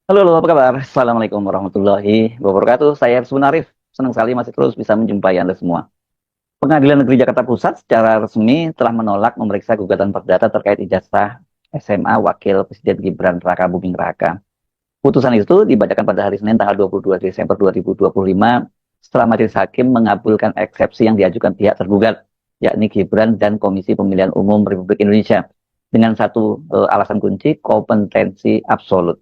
Halo, apa kabar? Assalamualaikum warahmatullahi wabarakatuh. Saya Arif Arif. Senang sekali masih terus bisa menjumpai Anda semua. Pengadilan Negeri Jakarta Pusat secara resmi telah menolak memeriksa gugatan perdata terkait ijazah SMA Wakil Presiden Gibran Raka Buming Raka. Putusan itu dibacakan pada hari Senin tanggal 22 Desember 2025 setelah Majelis Hakim mengabulkan eksepsi yang diajukan pihak tergugat, yakni Gibran dan Komisi Pemilihan Umum Republik Indonesia dengan satu alasan kunci kompetensi absolut.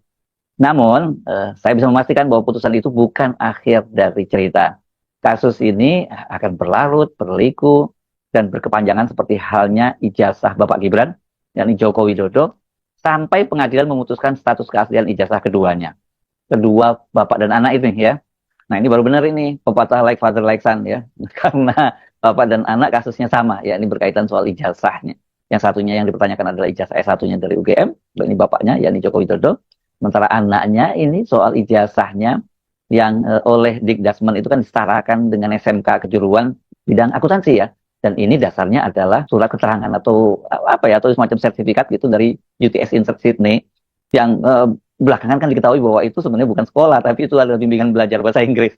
Namun, saya bisa memastikan bahwa putusan itu bukan akhir dari cerita. Kasus ini akan berlarut, berliku, dan berkepanjangan seperti halnya ijazah Bapak Gibran, yakni Joko Widodo, sampai pengadilan memutuskan status keaslian ijazah keduanya. Kedua Bapak dan anak ini ya. Nah ini baru benar ini, pepatah like father like son ya. Karena Bapak dan anak kasusnya sama, ya ini berkaitan soal ijazahnya. Yang satunya yang dipertanyakan adalah ijazah S1-nya dari UGM, dan ini bapaknya, yakni Joko Widodo. Sementara anaknya ini soal ijazahnya yang oleh Dikdasmen itu kan disetarakan dengan SMK kejuruan bidang akuntansi ya. Dan ini dasarnya adalah surat keterangan atau apa ya, atau semacam sertifikat gitu dari UTS Insert Sydney yang belakangan kan diketahui bahwa itu sebenarnya bukan sekolah, tapi itu adalah bimbingan belajar bahasa Inggris.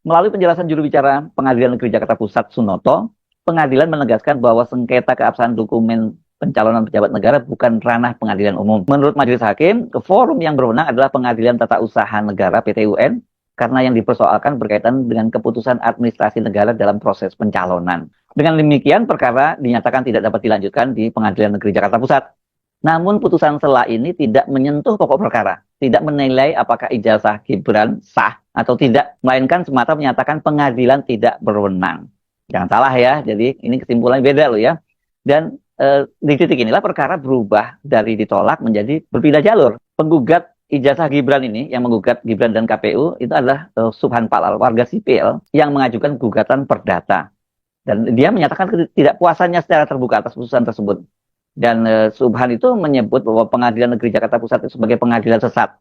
Melalui penjelasan juru bicara Pengadilan Negeri Jakarta Pusat Sunoto, pengadilan menegaskan bahwa sengketa keabsahan dokumen pencalonan pejabat negara bukan ranah pengadilan umum. Menurut Majelis Hakim, forum yang berwenang adalah Pengadilan Tata Usaha Negara (PTUN) karena yang dipersoalkan berkaitan dengan keputusan administrasi negara dalam proses pencalonan. Dengan demikian, perkara dinyatakan tidak dapat dilanjutkan di Pengadilan Negeri Jakarta Pusat. Namun putusan sela ini tidak menyentuh pokok perkara, tidak menilai apakah ijazah Gibran sah atau tidak, melainkan semata menyatakan pengadilan tidak berwenang. Jangan salah ya, jadi ini kesimpulannya beda loh ya. Dan di titik inilah perkara berubah dari ditolak menjadi berpindah jalur. Penggugat ijazah Gibran ini, yang menggugat Gibran dan KPU, itu adalah Subhan Palal, warga sipil, yang mengajukan gugatan perdata. Dan dia menyatakan ketidakpuasannya secara terbuka atas putusan tersebut. Dan Subhan itu menyebut bahwa Pengadilan Negeri Jakarta Pusat itu sebagai pengadilan sesat.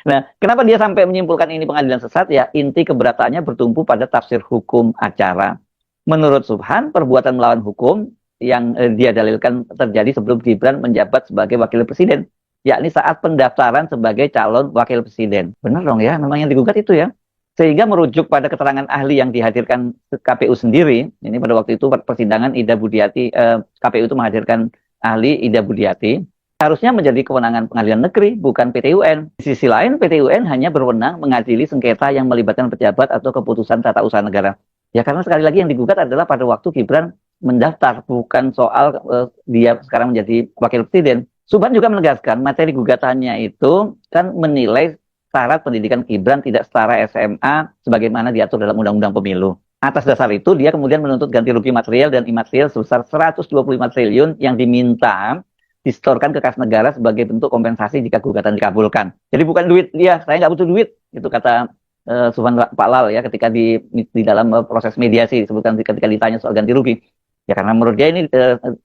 Nah, kenapa dia sampai menyimpulkan ini pengadilan sesat? Ya, inti keberatannya bertumpu pada tafsir hukum acara. Menurut Subhan, perbuatan melawan hukum yang dia dalilkan terjadi sebelum Gibran menjabat sebagai wakil presiden, yakni saat pendaftaran sebagai calon wakil presiden. Benar dong ya, memang yang digugat itu ya. Sehingga merujuk pada keterangan ahli yang dihadirkan KPU sendiri, ini pada waktu itu persidangan Ida Budiati, KPU itu menghadirkan ahli Ida Budiati, harusnya menjadi kewenangan pengadilan negeri, bukan PTUN. Di sisi lain, PTUN hanya berwenang mengadili sengketa yang melibatkan pejabat atau keputusan tata usaha negara. Ya karena sekali lagi yang digugat adalah pada waktu Gibran mendaftar, bukan soal dia sekarang menjadi wakil presiden. Subhan juga menegaskan materi gugatannya itu kan menilai syarat pendidikan Gibran tidak setara SMA sebagaimana diatur dalam Undang-Undang Pemilu. Atas dasar itu, dia kemudian menuntut ganti rugi material dan imaterial sebesar 125 triliun yang diminta disetorkan ke kas negara sebagai bentuk kompensasi jika gugatan dikabulkan. Jadi bukan duit dia, saya nggak butuh duit, itu kata Subhan Palal ya ketika di dalam proses mediasi disebutkan ketika ditanya soal ganti rugi. Ya karena menurut dia ini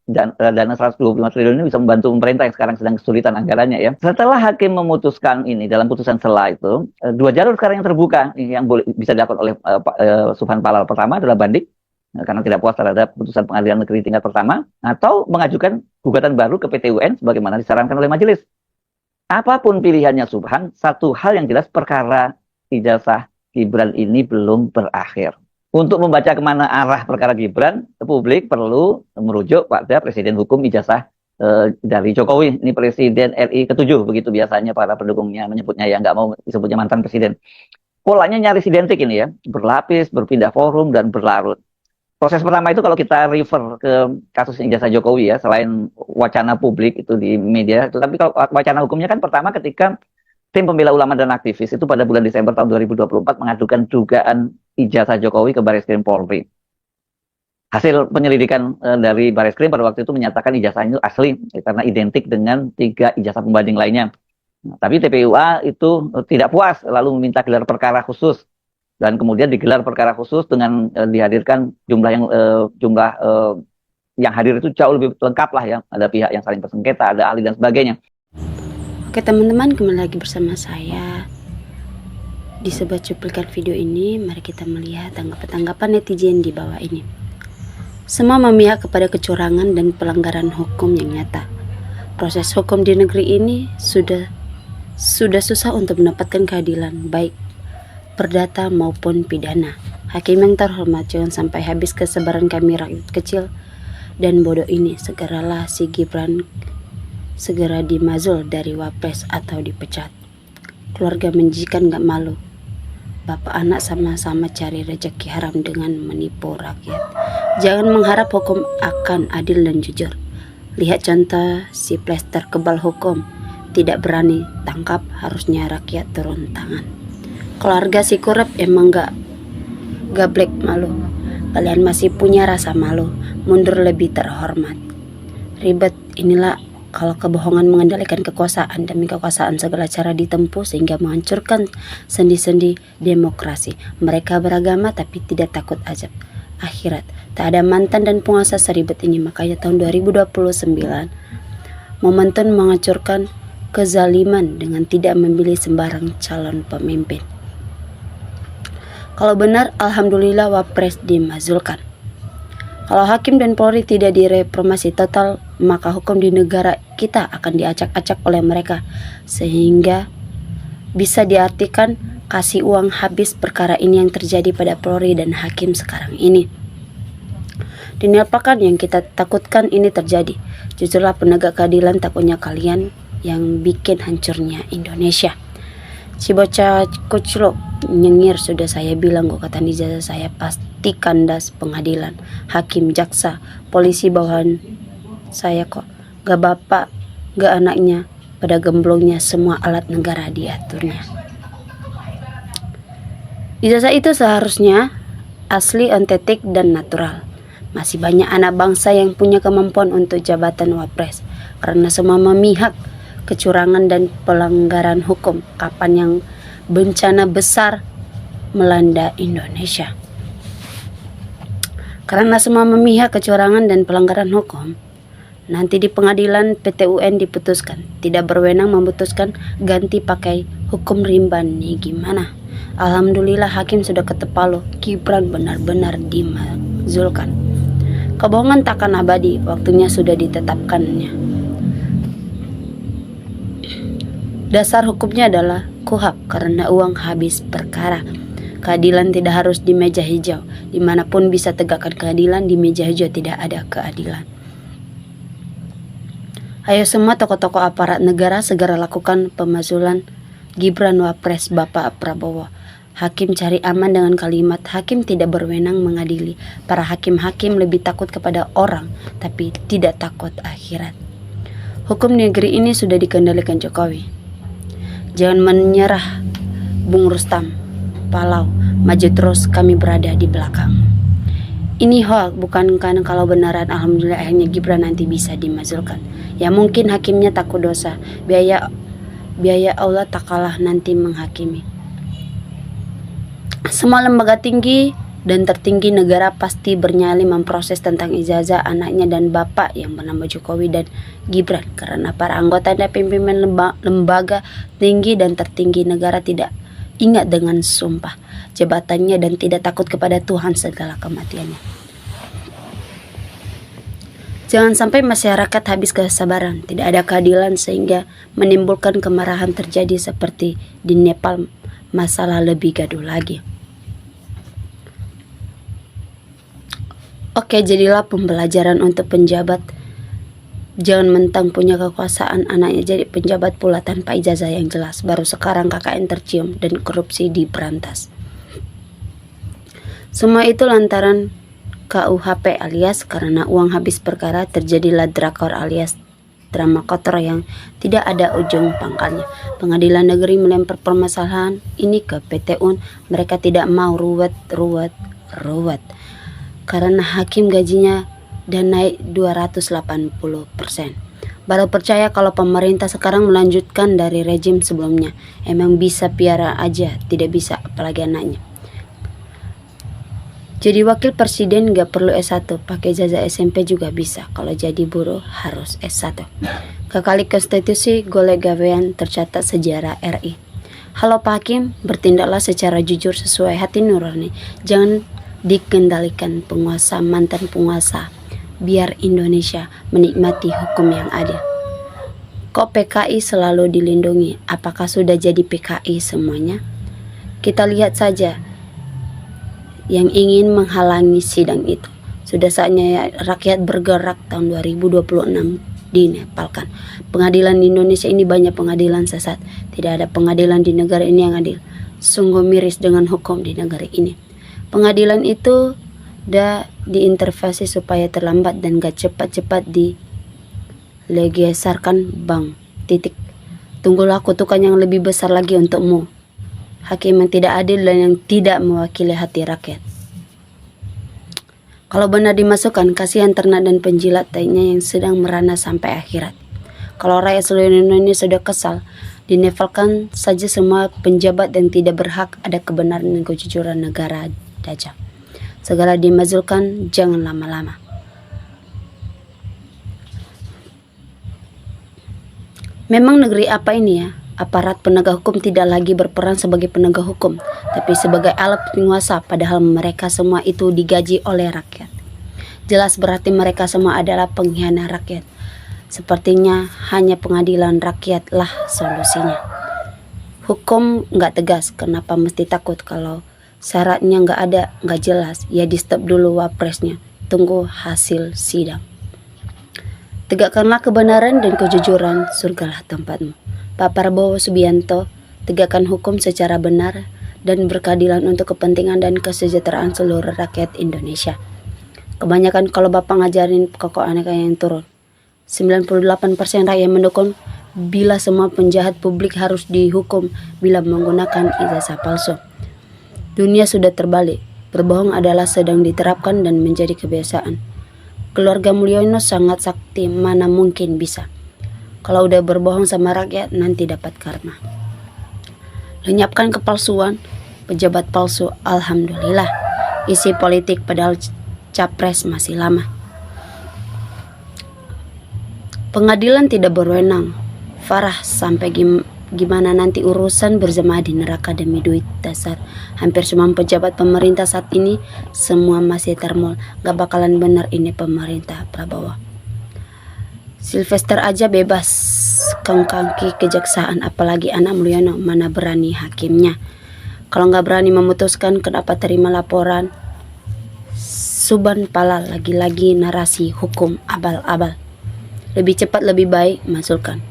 dana 125 triliun ini bisa membantu pemerintah yang sekarang sedang kesulitan anggarannya ya. Setelah hakim memutuskan ini dalam putusan sela itu, dua jalur sekarang yang terbuka yang boleh bisa dilakukan oleh Subhan Palal. Pertama adalah banding karena tidak puas terhadap putusan pengadilan negeri tingkat pertama, atau mengajukan gugatan baru ke PT UN sebagaimana disarankan oleh majelis. Apapun pilihannya Subhan, satu hal yang jelas perkara ijazah Gibran ini belum berakhir. Untuk membaca kemana arah perkara Gibran, publik perlu merujuk pada Presiden Hukum Ijazah dari Jokowi. Ini Presiden RI ke-7, begitu biasanya para pendukungnya menyebutnya, ya nggak mau disebutnya mantan presiden. Polanya nyaris identik ini ya, berlapis, berpindah forum, dan berlarut. Proses pertama itu kalau kita refer ke kasus ijazah Jokowi ya, selain wacana publik itu di media, tapi kalau wacana hukumnya kan pertama ketika Tim Pembela Ulama dan Aktivis itu pada bulan Desember tahun 2024 mengadukan dugaan ijazah Jokowi ke Bareskrim Polri. Hasil penyelidikan dari Bareskrim pada waktu itu menyatakan ijazahnya itu asli karena identik dengan 3 ijazah pembanding lainnya. Nah, tapi TPUA itu tidak puas lalu meminta gelar perkara khusus dan kemudian digelar perkara khusus dengan dihadirkan jumlah yang hadir itu jauh lebih lengkap lah ya. Ada pihak yang saling bersengketa, ada ahli dan sebagainya. Oke teman-teman, kembali lagi bersama saya di sebuah cuplikan video ini. Mari kita melihat tanggapan netizen di bawah ini. Semua memihak kepada kecurangan dan pelanggaran hukum yang nyata. Proses hukum di negeri ini sudah sudah susah untuk mendapatkan keadilan, baik perdata maupun pidana. Hakim yang terhormat, jangan sampai habis kesabaran kami rakyat kecil dan bodoh ini. Segeralah si Gibran segera dimazul dari Wapres atau dipecat. Keluarga menjikan gak malu. Bapak anak sama-sama cari rezeki haram dengan menipu rakyat. Jangan mengharap hukum akan adil dan jujur. Lihat contoh si plester kebal hukum, tidak berani tangkap, harusnya rakyat turun tangan. Keluarga si korup emang gak gablek malu. Kalian masih punya rasa malu, mundur lebih terhormat. Ribet inilah kalau kebohongan mengendalikan kekuasaan. Demi kekuasaan segala cara ditempuh sehingga menghancurkan sendi-sendi demokrasi. Mereka beragama tapi tidak takut azab akhirat. Tak ada mantan dan penguasa seribet ini. Makanya tahun 2029 momentum menghancurkan kezaliman dengan tidak memilih sembarang calon pemimpin. Kalau benar, alhamdulillah Wapres dimazulkan. Kalau hakim dan Polri tidak direformasi total, maka hukum di negara kita akan diacak-acak oleh mereka, sehingga bisa diartikan kasih uang habis. Perkara ini yang terjadi pada Polri dan hakim sekarang ini. Diniapakan yang kita takutkan ini terjadi. Jujurlah penegak keadilan, takutnya kalian yang bikin hancurnya Indonesia. Si bocah kuclok nyengir, sudah saya bilang kok, kata ijazah saya pasti kandas pengadilan, hakim, jaksa, polisi bawahan saya kok. Gak bapak, gak anaknya, pada gemblongnya semua alat negara diaturnya. Ijazah itu seharusnya asli, ontetik, dan natural. Masih banyak anak bangsa yang punya kemampuan untuk jabatan Wapres, karena semua memihak kecurangan dan pelanggaran hukum. Kapan yang bencana besar melanda Indonesia? Karena semua memihak kecurangan dan pelanggaran hukum, nanti di pengadilan PT UN diputuskan tidak berwenang memutuskan, ganti pakai hukum rimba nih gimana? Alhamdulillah hakim sudah ketok palu, Gibran benar-benar dimazulkan. Kebohongan takkan abadi, waktunya sudah ditetapkannya. Dasar hukumnya adalah kuhab, karena uang habis perkara. Keadilan tidak harus di meja hijau. Dimanapun bisa tegakkan keadilan, di meja hijau tidak ada keadilan. Ayo semua tokoh-tokoh aparat negara segera lakukan pemazulan Gibran Wapres Bapak Prabowo. Hakim cari aman dengan kalimat hakim tidak berwenang mengadili. Para hakim-hakim lebih takut kepada orang, tapi tidak takut akhirat. Hukum negeri ini sudah dikendalikan Jokowi. Jangan menyerah, Bung Rustam, Palau, maju terus, kami berada di belakang. Ini hoax, bukan kan? Kalau beneran, alhamdulillah akhirnya Gibran nanti bisa dimazulkan. Ya mungkin hakimnya takut dosa, biaya Allah tak kalah nanti menghakimi. Semua lembaga tinggi dan tertinggi negara pasti bernyali memproses tentang ijazah anaknya dan bapak yang bernama Jokowi dan Gibran, karena para anggota dan pimpinan lembaga tinggi dan tertinggi negara tidak ingat dengan sumpah jabatannya dan tidak takut kepada Tuhan segala kematiannya. Jangan sampai masyarakat habis kesabaran, tidak ada keadilan sehingga menimbulkan kemarahan terjadi seperti di Nepal, masalah lebih gaduh lagi. Oke, jadilah pembelajaran untuk penjabat. Jangan mentang punya kekuasaan anaknya jadi penjabat pula tanpa ijazah yang jelas. Baru sekarang KKN tercium dan korupsi diberantas. Semua itu lantaran KUHP alias karena uang habis perkara, terjadilah drakor alias drama kotor yang tidak ada ujung pangkalnya. Pengadilan negeri melempar permasalahan ini ke PT UN. Mereka tidak mau ruwet. Karena hakim gajinya dan naik 280%. Baru percaya kalau pemerintah sekarang melanjutkan dari rejim sebelumnya. Emang bisa piara aja, tidak bisa apalagi anaknya. Jadi wakil presiden gak perlu S1, pakai ijazah SMP juga bisa. Kalau jadi buruh harus S1. Kekali konstitusi golek gawean tercatat sejarah RI. Halo Pak Hakim, bertindaklah secara jujur sesuai hati nurani. Jangan dikendalikan penguasa mantan penguasa. Biar Indonesia menikmati hukum yang adil. Kok PKI selalu dilindungi? Apakah sudah jadi PKI semuanya? Kita lihat saja yang ingin menghalangi sidang itu. Sudah saatnya rakyat bergerak. Tahun 2026 dinepalkan. Pengadilan di Indonesia ini banyak pengadilan sesat. Tidak ada pengadilan di negara ini yang adil. Sungguh miris dengan hukum di negara ini. Pengadilan itu dah diintervensi supaya terlambat dan gak cepat-cepat dilegesarkan bang. Titik. Tunggulah kutukan yang lebih besar lagi untukmu. Hakim yang tidak adil dan yang tidak mewakili hati rakyat. Kalau benar dimasukkan, kasihan ternak dan penjilat tainya yang sedang merana sampai akhirat. Kalau rakyat seluruh Indonesia sudah kesal, dinepalkan saja semua penjabat yang tidak berhak ada kebenaran dan kejujuran negara Dajjal. Segala dimazulkan, jangan lama-lama. Memang negeri apa ini ya? Aparat penegak hukum tidak lagi berperan sebagai penegak hukum, tapi sebagai alat penguasa, padahal mereka semua itu digaji oleh rakyat. Jelas berarti mereka semua adalah pengkhianat rakyat. Sepertinya hanya pengadilan rakyatlah solusinya. Hukum nggak tegas, kenapa mesti takut? Kalau syaratnya nggak ada, nggak jelas, ya di stop dulu wapresnya. Tunggu hasil sidang. Tegakkanlah kebenaran dan kejujuran, surgalah tempatmu. Pak Prabowo Subianto, tegakkan hukum secara benar dan berkeadilan untuk kepentingan dan kesejahteraan seluruh rakyat Indonesia. Kebanyakan kalau Bapak ngajarin pokok aneka yang turun. 98% rakyat mendukung bila semua penjahat publik harus dihukum bila menggunakan ijazah palsu. Dunia sudah terbalik, berbohong adalah sedang diterapkan dan menjadi kebiasaan. Keluarga Mulyono sangat sakti, mana mungkin bisa. Kalau udah berbohong sama rakyat, nanti dapat karma. Lenyapkan kepalsuan, pejabat palsu, alhamdulillah. Isi politik padahal capres masih lama. Pengadilan tidak berwenang. Farah sampai gimana nanti urusan berjamaah di neraka demi duit dasar. Hampir semua pejabat pemerintah saat ini semua masih termol. Gak bakalan benar ini pemerintah Prabowo. Sylvester aja bebas kaki kejaksaan, apalagi anak Mulyono, mana berani hakimnya. Kalau nggak berani memutuskan, kenapa terima laporan? Suban pala, lagi-lagi narasi hukum abal-abal. Lebih cepat lebih baik masukkan.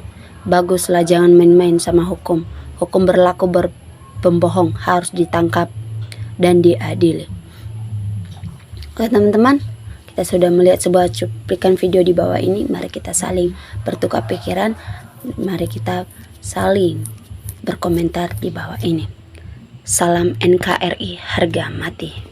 Baguslah, jangan main-main sama hukum. Hukum berlaku pembohong harus ditangkap dan diadili. Oke teman-teman, kita sudah melihat sebuah cuplikan video di bawah ini. Mari kita saling bertukar pikiran. Mari kita saling berkomentar di bawah ini. Salam NKRI, harga mati.